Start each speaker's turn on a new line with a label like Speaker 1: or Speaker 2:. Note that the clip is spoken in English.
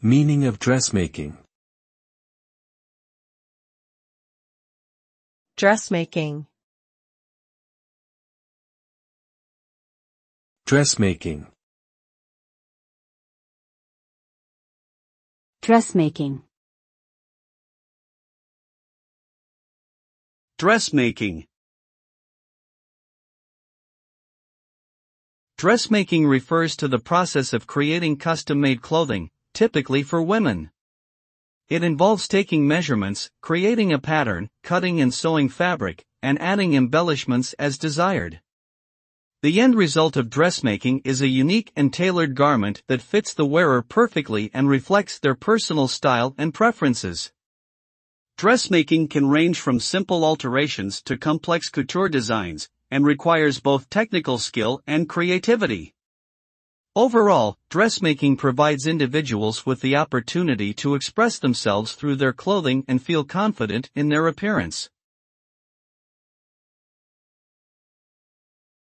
Speaker 1: Meaning of dressmaking.
Speaker 2: Dressmaking.
Speaker 1: Dressmaking.
Speaker 3: Dressmaking.
Speaker 4: Dressmaking. Dressmaking refers to the process of creating custom-made clothing, typically for women. It involves taking measurements, creating a pattern, cutting and sewing fabric, and adding embellishments as desired. The end result of dressmaking is a unique and tailored garment that fits the wearer perfectly and reflects their personal style and preferences. Dressmaking can range from simple alterations to complex couture designs, and requires both technical skill and creativity. Overall, dressmaking provides individuals with the opportunity to express themselves through their clothing and feel confident in their appearance.